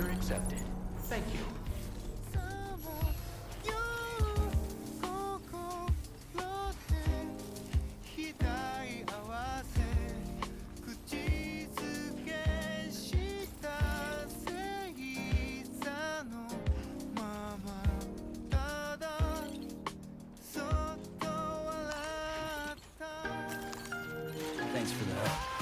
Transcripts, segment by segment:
Order accepted. Thank you. Thanks for the help.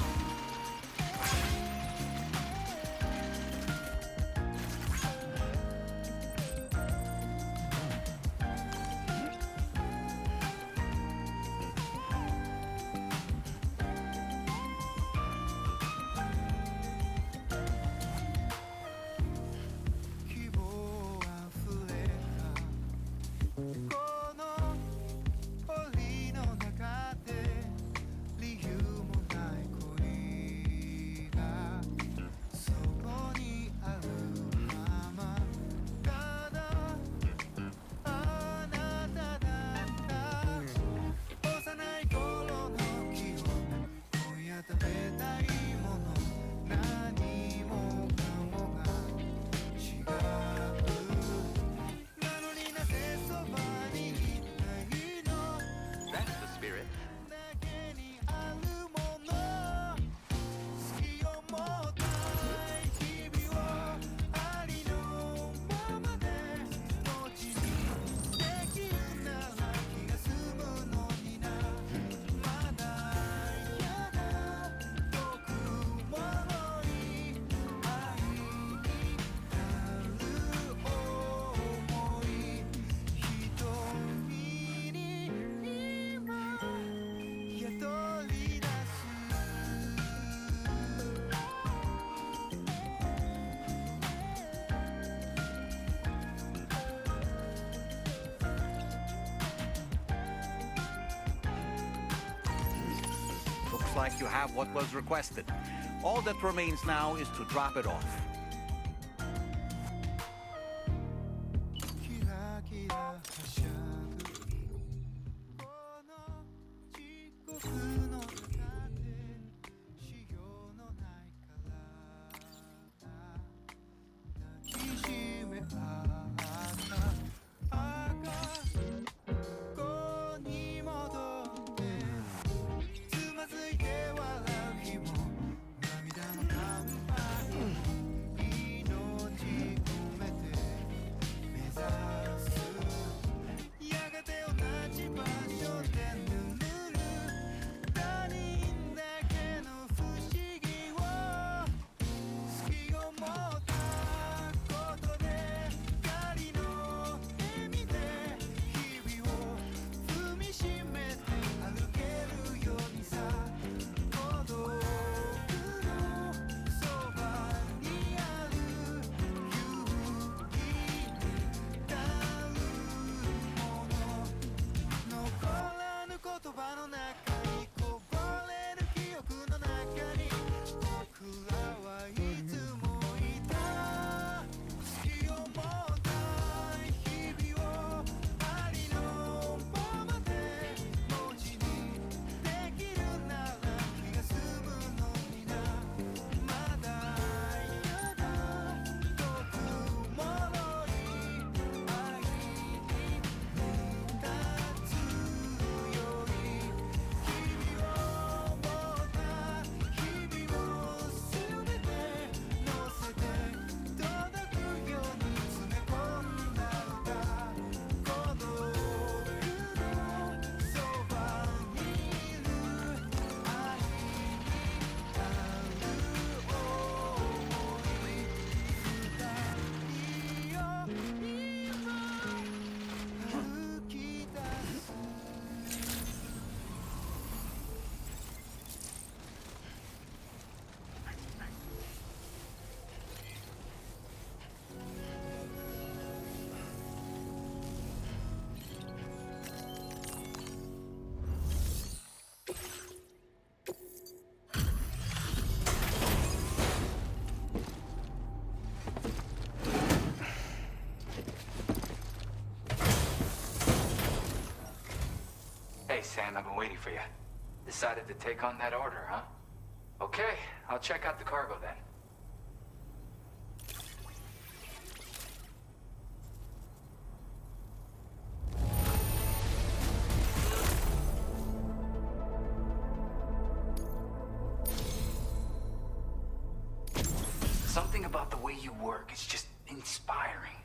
Looks like you have what was requested. All that remains now is to drop it off. Hey, Sam, I've been waiting for you. Decided to take on that order, huh? Okay, I'll check out the cargo then. about the way you work. It's just inspiring.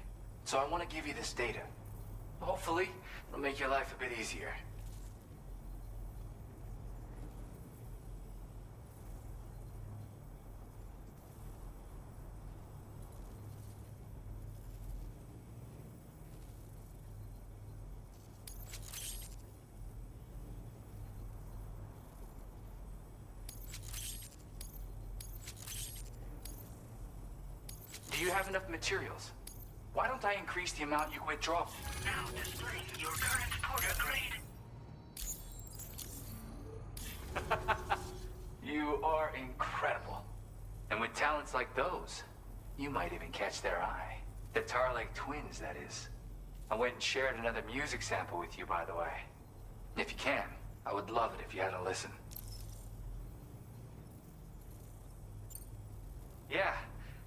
So I want to give you this data. Hopefully, it'll make your life a bit easier. Do you have enough materials? Why don't I increase the amount you withdraw? Now displaying your current porter grade. You are incredible. And with talents like those, you might even catch their eye. The Tarlake twins, that is. I went and shared another music sample with you, by the way. If you can, I would love it if you had a listen. Yeah,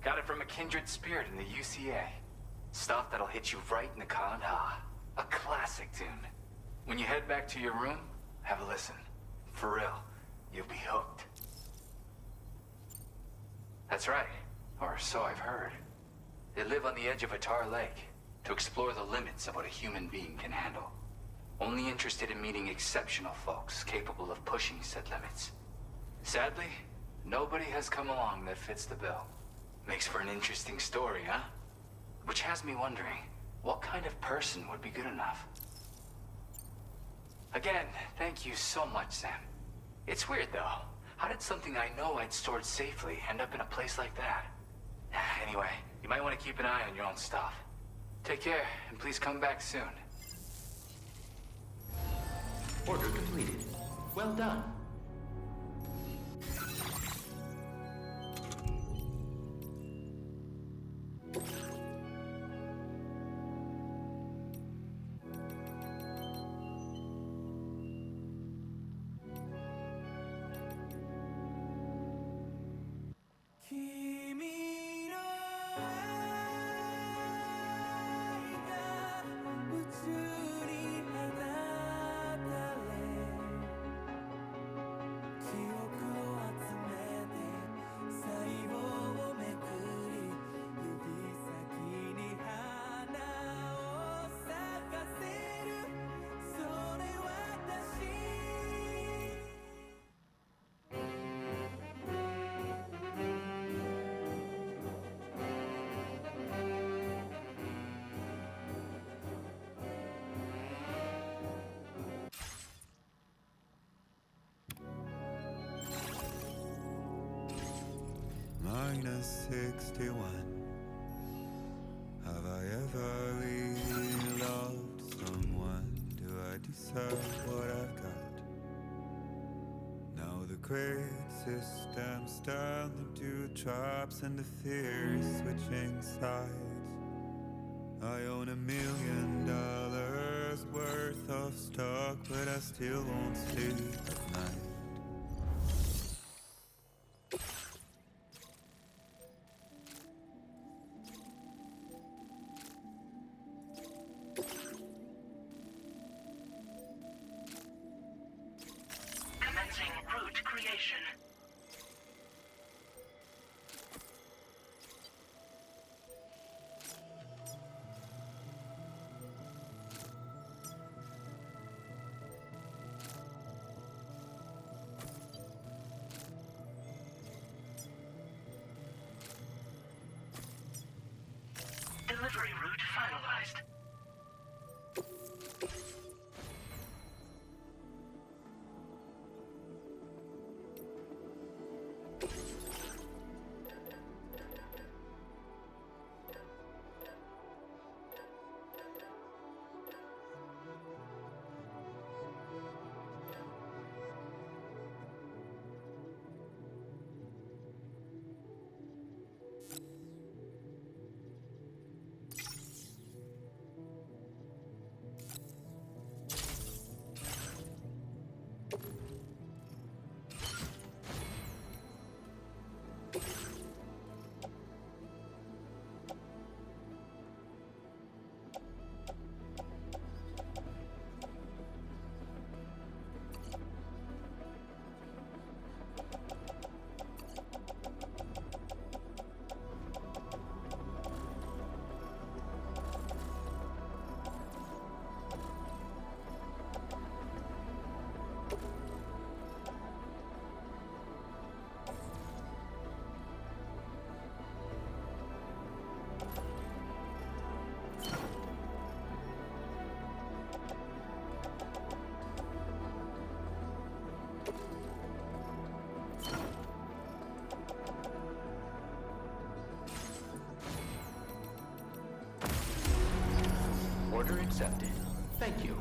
got it from a kindred spirit in the UCA. Stuff that'll hit you right in the Kandha. A classic tune. When you head back to your room, have a listen. For real, you'll be hooked. That's right, or so I've heard. They live on the edge of a tar lake to explore the limits of what a human being can handle. Only interested in meeting exceptional folks capable of pushing said limits. Sadly, nobody has come along that fits the bill. Makes for an interesting story, huh? Which has me wondering, what kind of person would be good enough? Again, thank you so much, Sam. It's weird, though. How did something I know I'd stored safely end up in a place like that? Anyway, you might want to keep an eye on your own stuff. Take care, and please come back soon. Order completed. Well done. -61. Have I ever really loved someone? Do I deserve what I've got? Now the great system's down the dewdrops and the fear is switching sides. I own $1 million worth of stock, but I still won't sleep at night. Commencing route creation. Delivery route finalized. accepted. Thank you.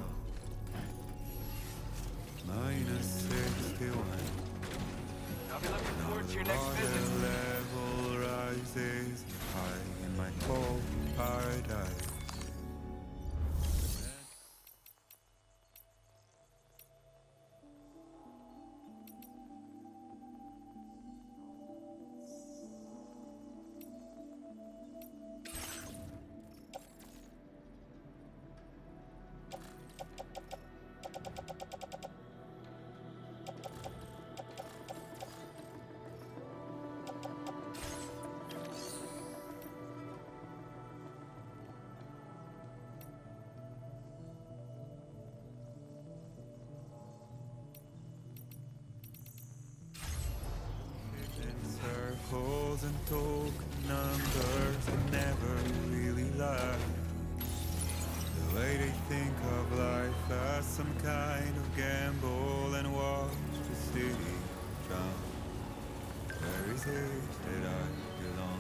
Minus 61. I'll be looking forward to your The next visit. water level rises high in my cold paradise. Circles and token numbers that never really lie. The way they think of life as some kind of gamble and watch the city drown. Where is it that I belong?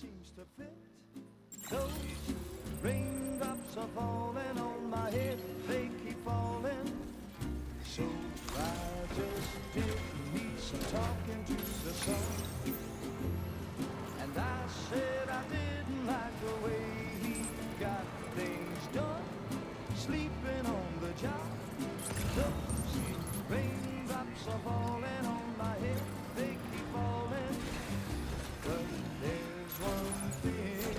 seems to fit. Those raindrops are falling on my head, they keep falling. So I just did need some talking to the sun. And I said I didn't like the way he got things done, sleeping on the job. Those raindrops are falling on my head, they keep falling. But there's one thing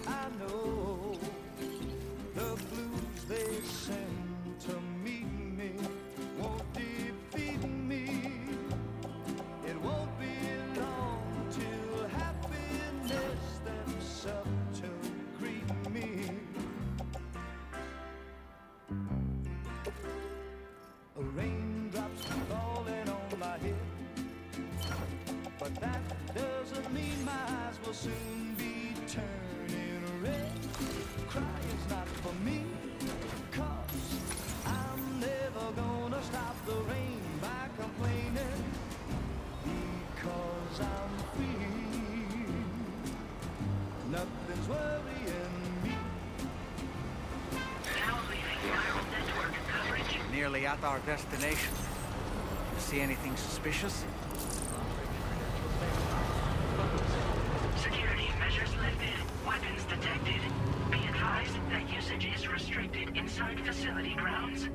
I know, the blues they send to meet me won't defeat me. It won't be long till happiness steps up to greet me. Raindrops falling on my head, but that doesn't mean my eyes will soon be turning red. Crying's not for me, 'cause I'm never gonna stop the rain by complaining, because I'm free. Nothing's worrying me. Now leaving viral network coverage. Nearly at our destination. See anything suspicious? Security measures lifted. Weapons detected. Be advised that usage is restricted inside facility grounds.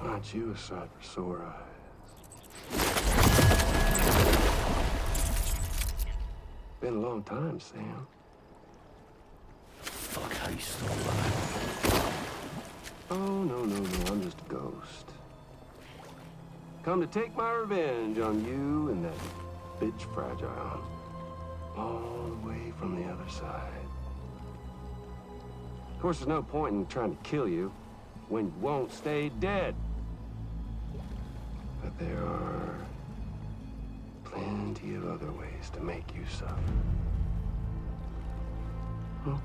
Aren't you a sight for sore eyes? Been a long time, Sam. Fuck, how you still alive? Oh, no, I'm just a ghost. Come to take my revenge on you and that bitch Fragile. All the way from the other side. Of course, there's no point in trying to kill you when you won't stay dead. But there are plenty of other ways to make you suffer. Huh?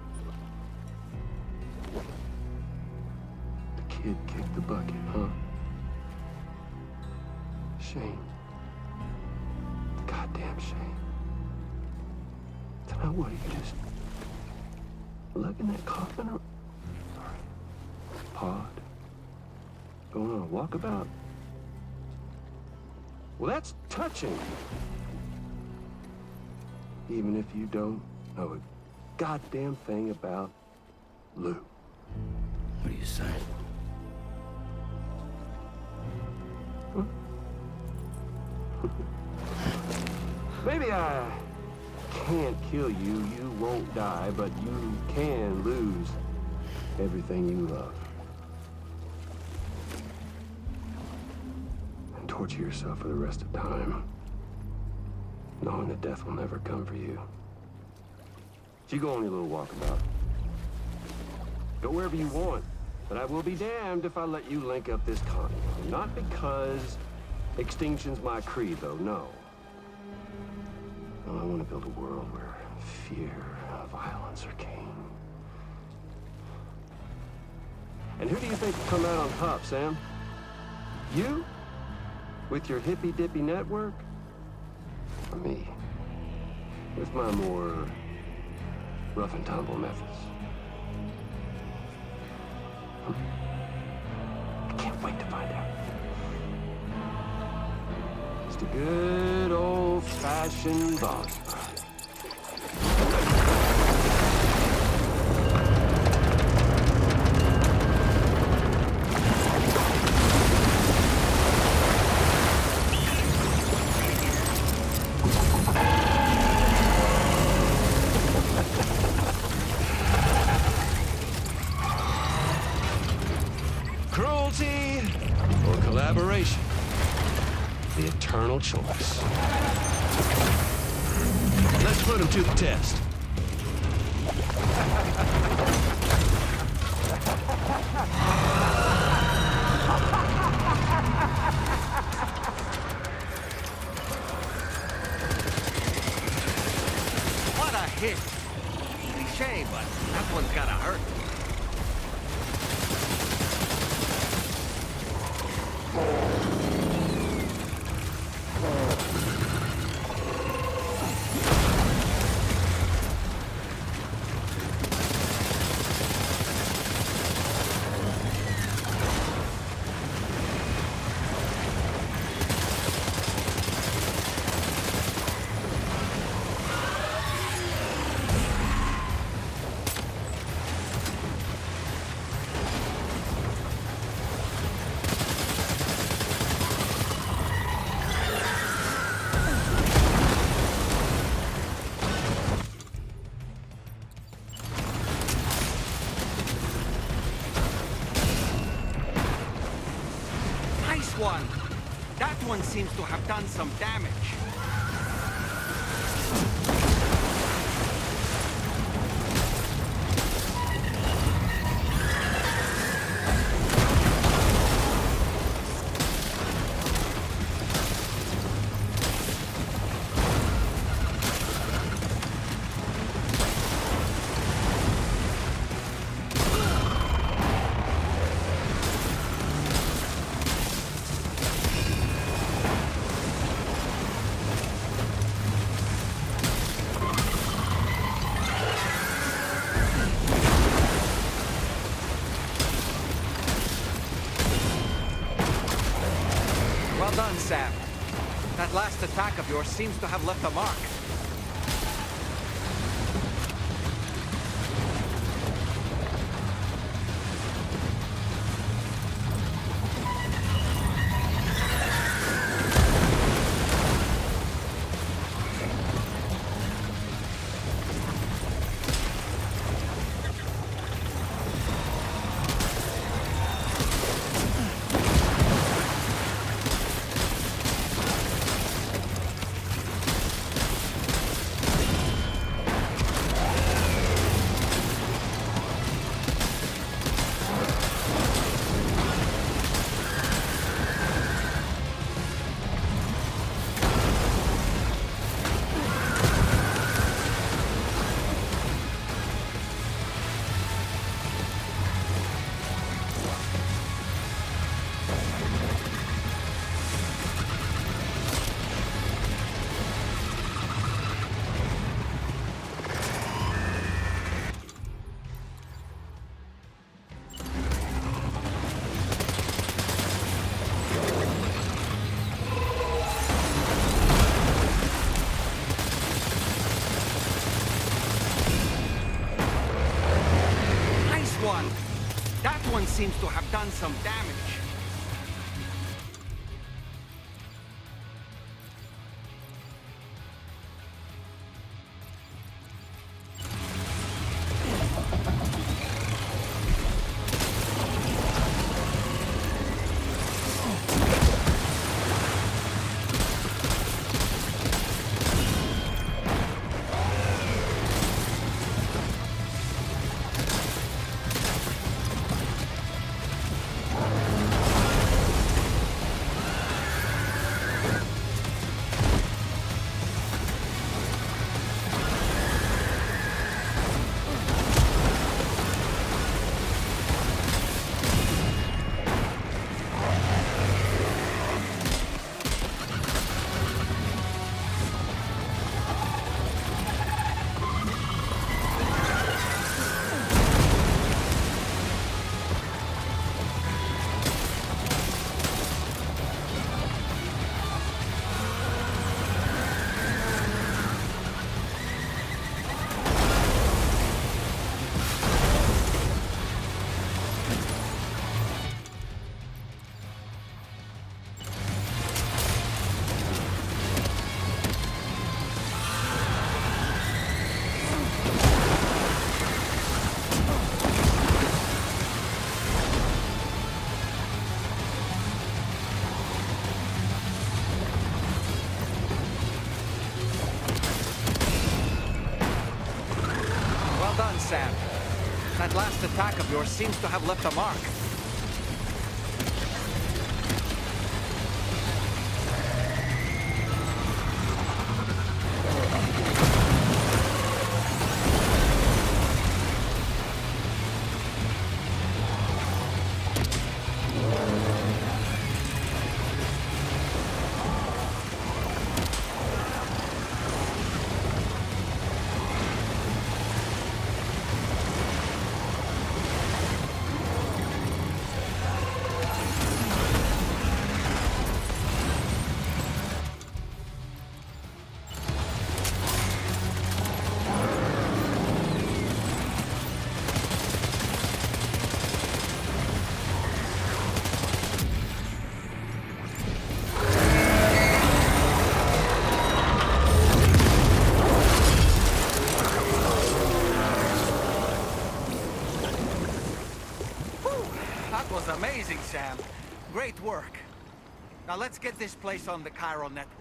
The kid kicked the bucket, huh? Shame. Goddamn shame. Tonight, what, you just lug in that coffin or pod? Going on a walkabout? Well, that's touching. Even if you don't know a goddamn thing about Lou. What are you saying? Maybe I can't kill you, you won't die, but you can lose everything you love. And torture yourself for the rest of time, knowing that death will never come for you. So you go on your little walkabout. Go wherever you want, but I will be damned if I let you link up this continent. Not because extinction's my creed, though, no. No, I want to build a world where fear and violence are king. And who do you think will come out on top, Sam? You? With your hippy-dippy network? Or me? With my more rough and tumble methods? I can't wait to find out. Just a good old-fashioned boss fight. Cruelty or collaboration? The eternal choice. Let's put him to the test. What a hit! Cliche, but that one's gotta hurt. One. That one seems to have done some damage. Well done, Sam. That last attack of yours seems to have left a mark. That one seems to have done some damage. Sam. That last attack of yours seems to have left a mark. That was amazing, Sam. Great work. Now let's get this place on the Cairo network.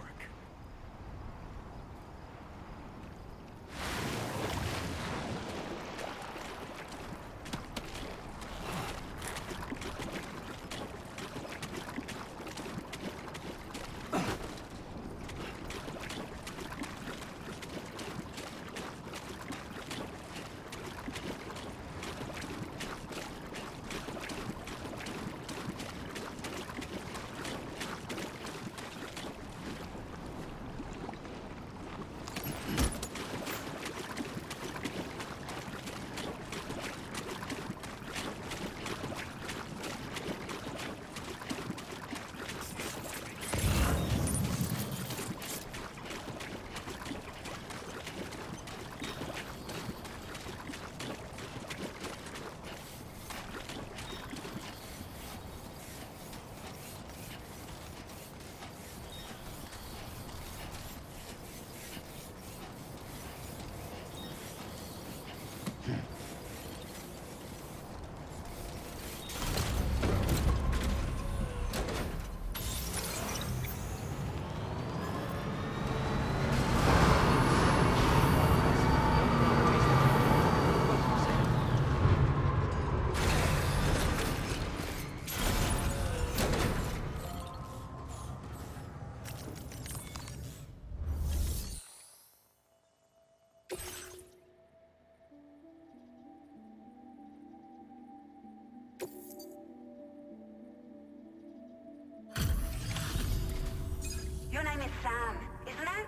Your name is Sam, isn't it?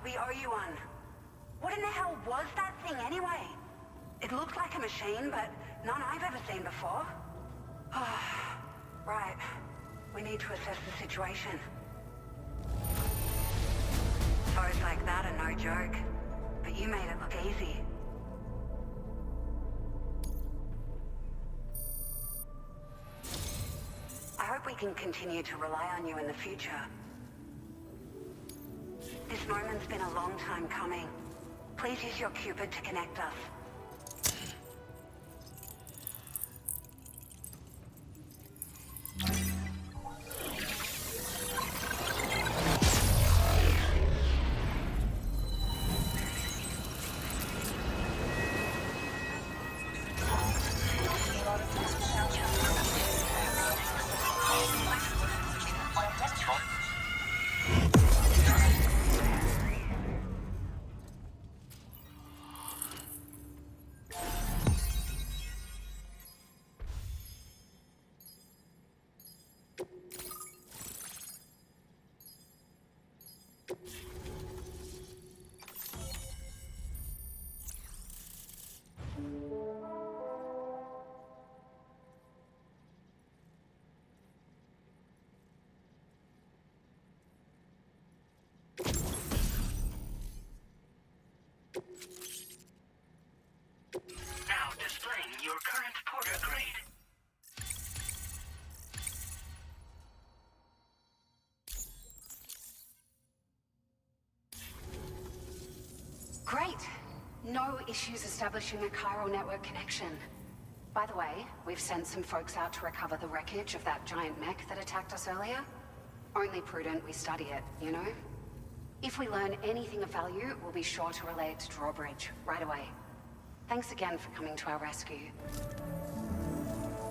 We owe you one. What in the hell was that thing anyway? It looked like a machine, but none I've ever seen before. Right. We need to assess the situation. Foes like that are no joke, but you made it look easy. I hope we can continue to rely on you in the future. This moment's been a long time coming. Please use your Cupid to connect us. Now displaying your current Porter grade. Great. No issues establishing a chiral network connection. By the way, we've sent some folks out to recover the wreckage of that giant mech that attacked us earlier. Only prudent we study it, you know? If we learn anything of value, we'll be sure to relay it to Drawbridge right away. Thanks again for coming to our rescue.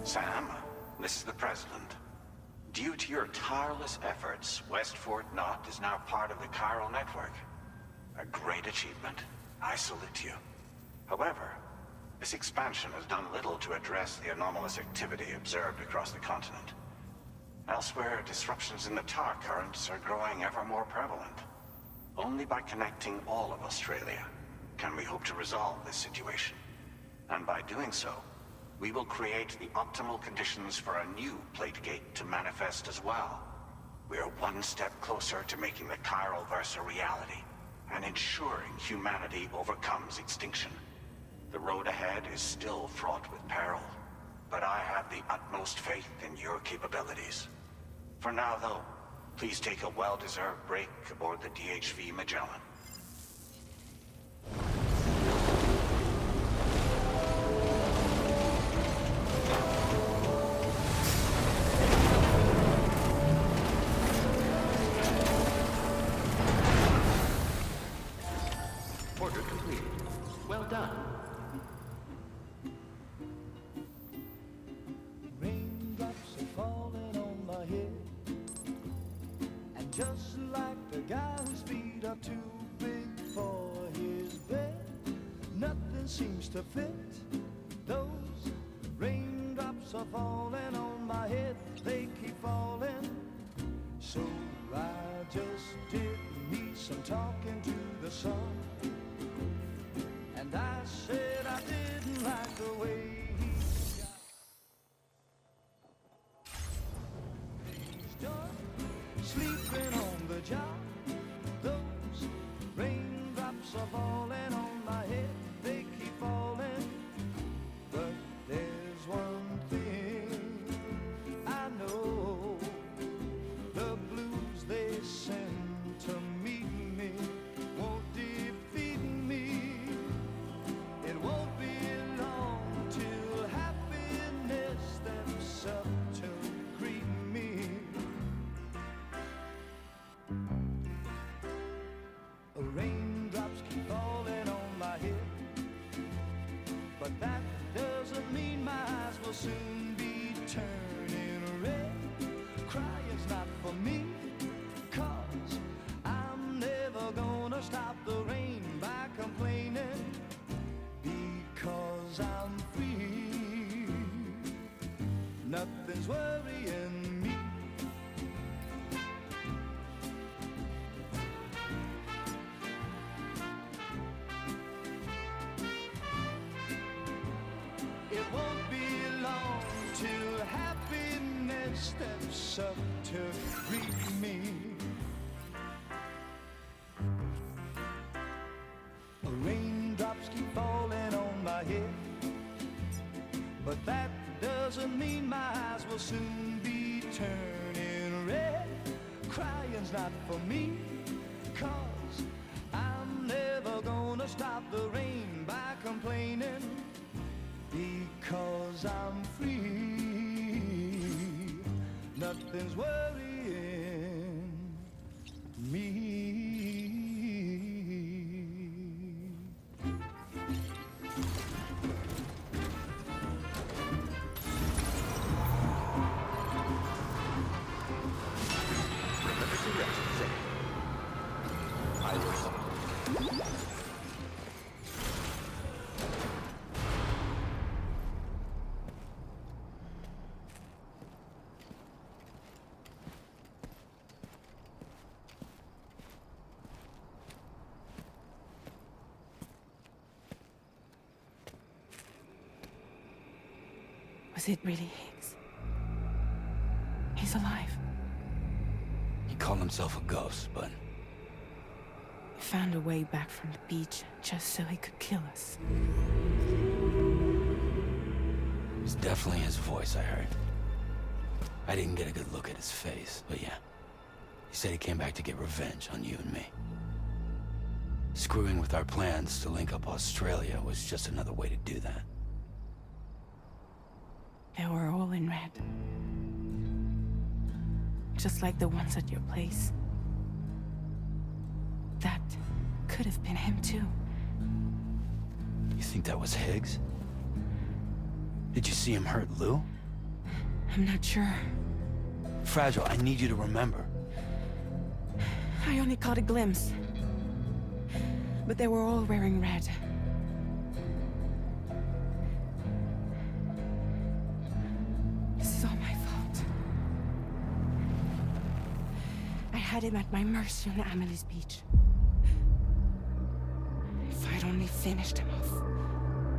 Sam, this is the President. Due to your tireless efforts, West Fort Knot is now part of the chiral network. A great achievement. I salute you. However, this expansion has done little to address the anomalous activity observed across the continent. Elsewhere, disruptions in the tar currents are growing ever more prevalent. Only by connecting all of Australia can we hope to resolve this situation. And by doing so, we will create the optimal conditions for a new Plategate to manifest as well. We are one step closer to making the chiral verse a reality, and ensuring humanity overcomes extinction. The road ahead is still fraught with peril, but I have the utmost faith in your capabilities. For now, though, please take a well-deserved break aboard the DHV Magellan. Order completed. Well done. Raindrops are falling on my head, and just like the guy whose feet are too big for his bed, nothing seems to fit. Those raindrops are falling on my head, they keep falling. So I just did me some talking to the sun, and I said I didn't like the way he got things done, sleeping on the job. Those raindrops are falling on my head, they keep falling. But there's one thing I know, the blues they send to meet me won't defeat me. It won't be long till happiness steps up to greet me. Raindrops keep falling on my head, but that doesn't mean my eyes will soon be turning red. Crying's not for me, 'cause I'm never gonna stop the rain by complaining, because I'm free. Nothing's worrying me. It won't be long till happiness steps up to greet me. Raindrops keep falling on my head, but that doesn't mean my eyes will soon be turning red. Crying's not for me, 'cause I'm never gonna stop the rain by complaining, because I'm free. Nothing's worrying me. Remember to rest, Sam. I will. Was it really Higgs? He's alive. He called himself a ghost, but He found a way back from the beach just so he could kill us. it was definitely his voice I heard. I didn't get a good look at his face, but yeah. He said he came back to get revenge on you and me. Screwing with our plans to link up Australia was just another way to do that. They were all in red. Just like the ones at your place. That could have been him too. You think think that was Higgs? Did you see him hurt Lou? I'm not sure. Fragile, I need you to remember. I only caught a glimpse. But they were all wearing red. This is all my fault. I had him at my mercy on Amelie's beach. If I'd only finished him off,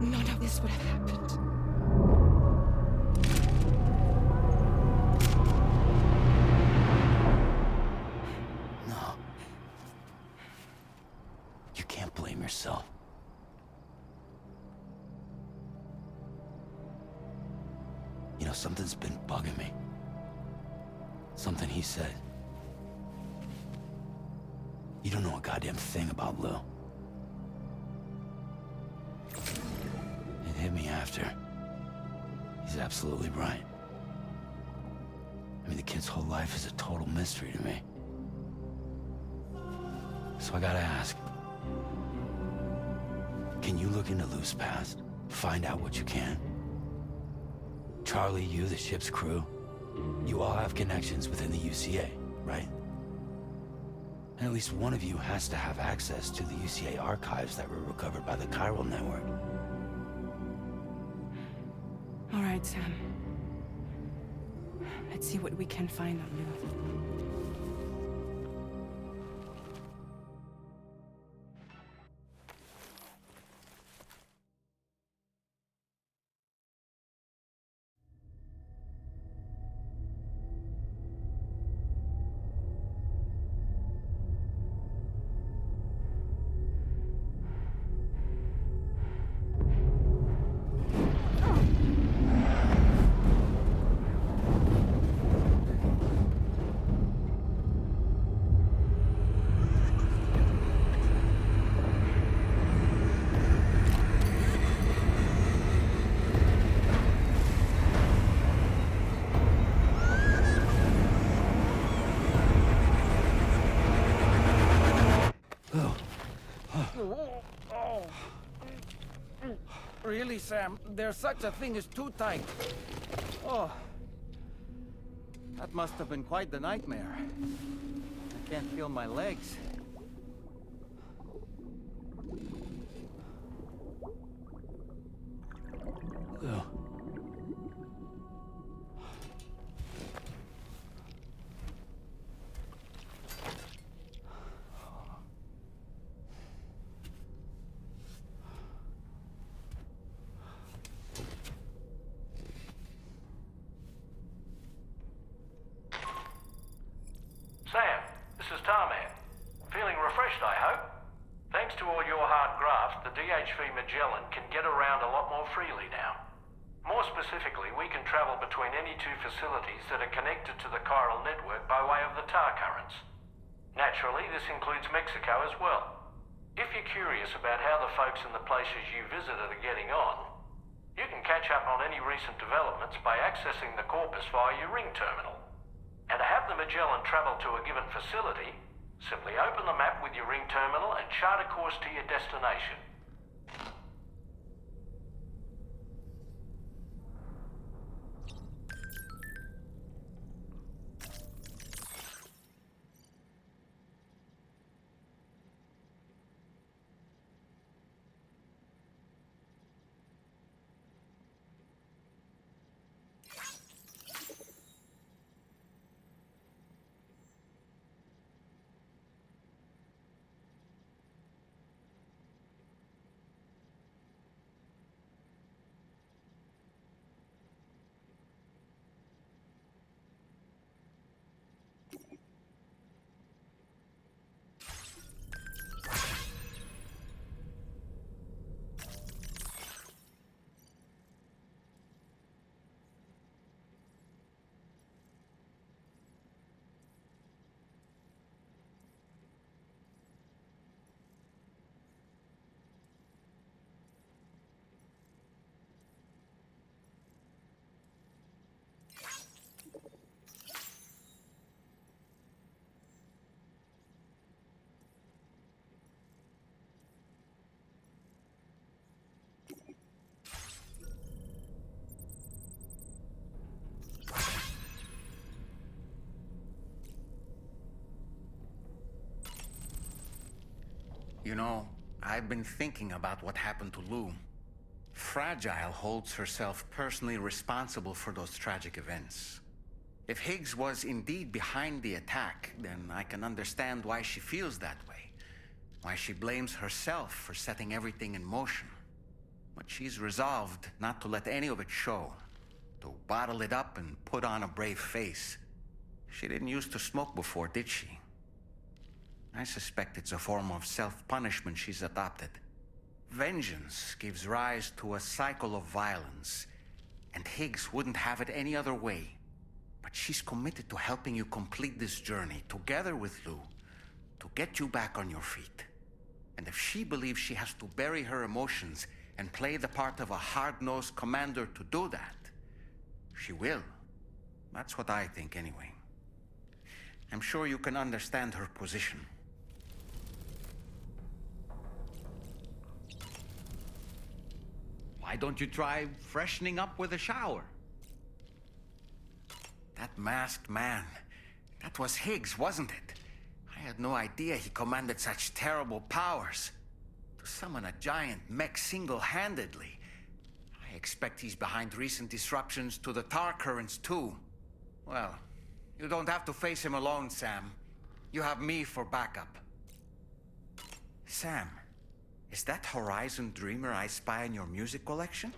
none of this would have happened. No. You can't blame yourself. You know, something's been bugging me. Something he said. You don't know a goddamn thing about Lou. It hit me after. He's absolutely right. I mean, the kid's whole life is a total mystery to me. So I gotta ask. Can you look into Lou's past? Find out what you can? Charlie, you, the ship's crew, you all have connections within the UCA, right? And at least one of you has to have access to the UCA archives that were recovered by the chiral network. All right, Sam. Let's see what we can find on Lou. Really, Sam? There's such a thing as too tight. Oh. That must have been quite the nightmare. I can't feel my legs. Lou. Sam, this is Tarman. Feeling refreshed, I hope? Thanks to all your hard graft, the DHV Magellan can get around a lot more freely now. More specifically, we can travel between any two facilities that are connected to the chiral network by way of the tar currents. Naturally, this includes Mexico as well. If you're curious about how the folks in the places you visited are getting on, you can catch up on any recent developments by accessing the corpus via your ring terminal. And to have the Magellan travel to a given facility, simply open the map with your ring terminal and chart a course to your destination. You know, I've been thinking about what happened to Lou. Fragile holds herself personally responsible for those tragic events. If Higgs was indeed behind the attack, then I can understand why she feels that way. Why she blames herself for setting everything in motion. But she's resolved not to let any of it show. To bottle it up and put on a brave face. She didn't used to smoke before, did she? I suspect it's a form of self-punishment she's adopted. Vengeance gives rise to a cycle of violence, and Higgs wouldn't have it any other way. But she's committed to helping you complete this journey, together with Lou, to get you back on your feet. And if she believes she has to bury her emotions and play the part of a hard-nosed commander to do that, she will. That's what I think, anyway. I'm sure you can understand her position. Why don't you try freshening up with a shower? That masked man, that was Higgs, wasn't it? I had no idea he commanded such terrible powers. To summon a giant mech single-handedly. I expect he's behind recent disruptions to the tar currents too. Well, you don't have to face him alone, Sam. You have me for backup. Sam, is that Horizon Dreamer I spy in your music collection?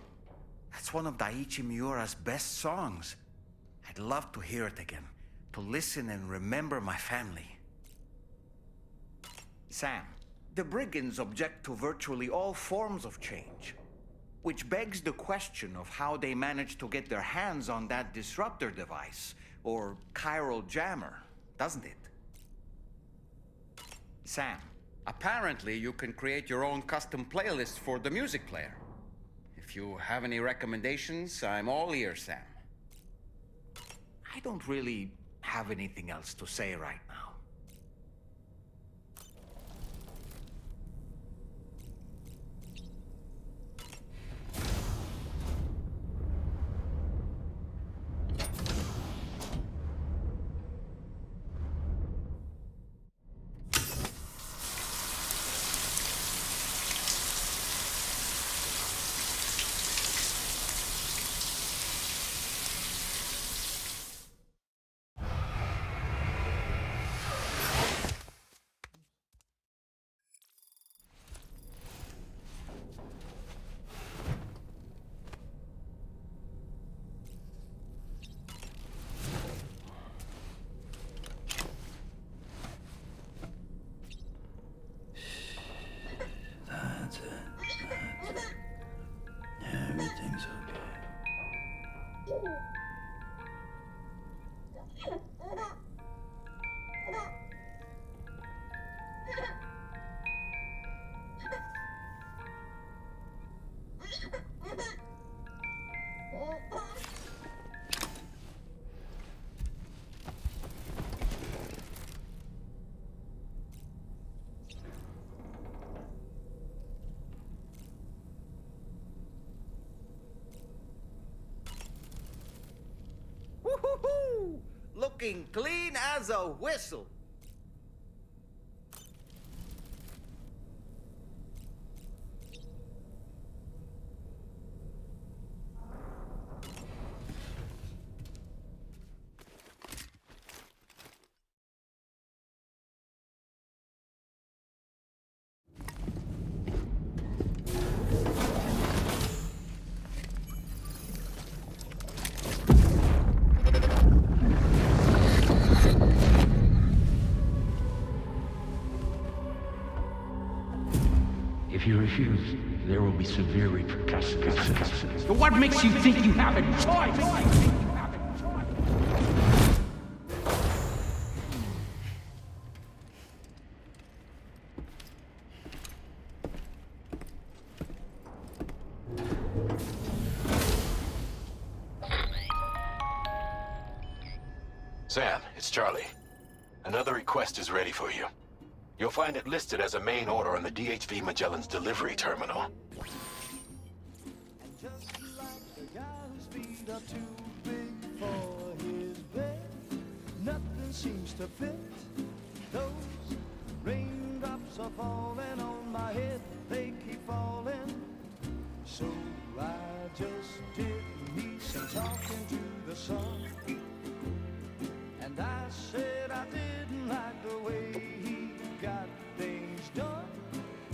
That's one of Daiichi Miura's best songs. I'd love to hear it again, to listen and remember my family. Sam, the brigands object to virtually all forms of change, which begs the question of how they managed to get their hands on that disruptor device, or chiral jammer, doesn't it? Sam, apparently you can create your own custom playlist for the music player. If you have any recommendations, I'm all ears, Sam. I don't really have anything else to say right now. That's it. Everything's okay. Woo-hoo-hoo! Looking clean as a whistle. If you refuse, there will be severe repercussions. But what makes you think you have a choice? Sam, it's Charlie. Another request is ready for you. You'll find it listed as a main order on the DHV Magellan's delivery terminal. And just like the guy whose feet are too big for his bed, nothing seems to fit. Those raindrops are falling on my head, they keep falling. So I just did me some talking to the sun. And I said I didn't like the way he got things done.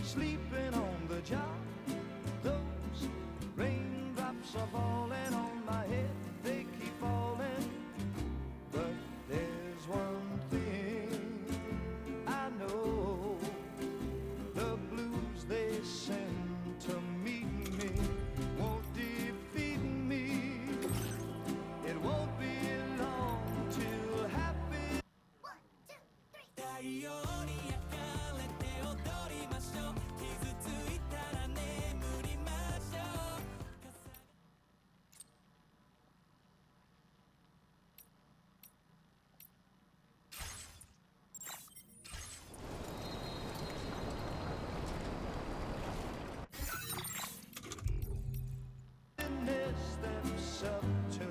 Sleeping on the job, those raindrops are falling on my head, they keep falling. But there's one thing I know, the blues they send to meet me won't defeat me. It won't be long till happy. 太陽に焼かれて踊りましょう。傷ついたら眠りましょう。 Steps up to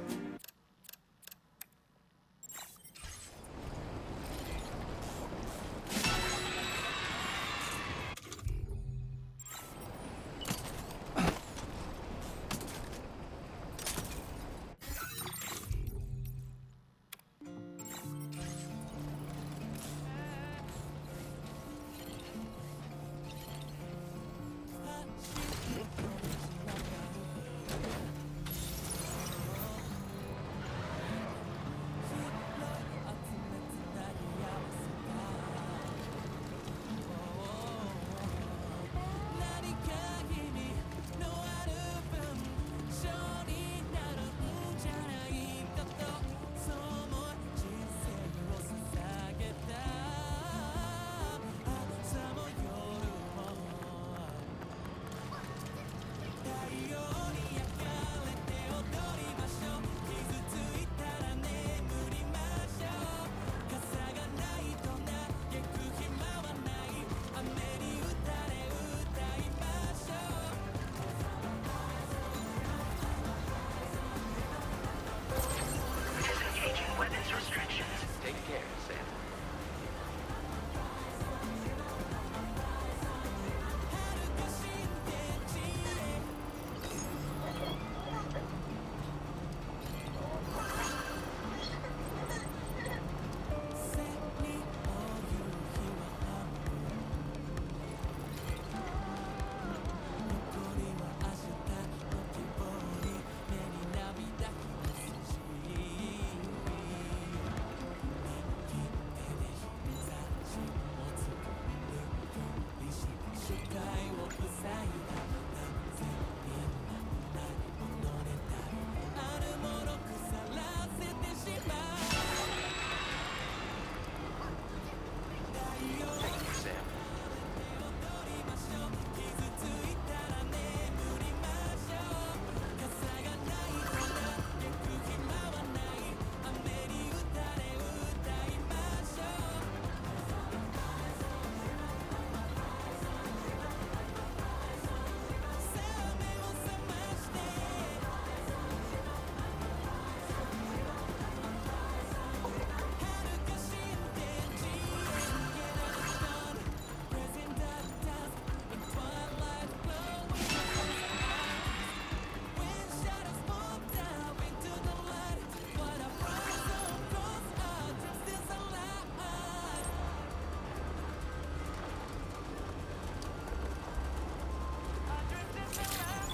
Disengaging weapons restrictions. Take care, Sam. Thank you, Sam.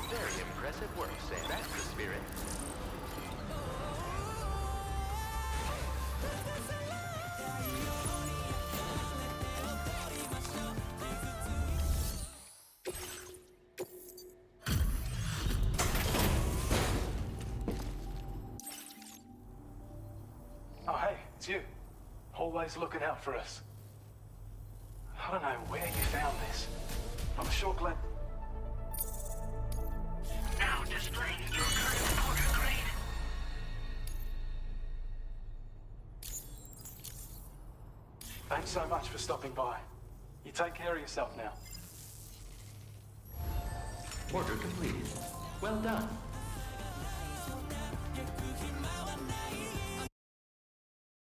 Very impressive work, Sam. That's the spirit. Oh, hey, it's you. Always looking out for us. I don't know where you found this. I'm sure glad... Now displaying your current order grade. Thanks so much for stopping by. You take care of yourself now. Order completed. Well done.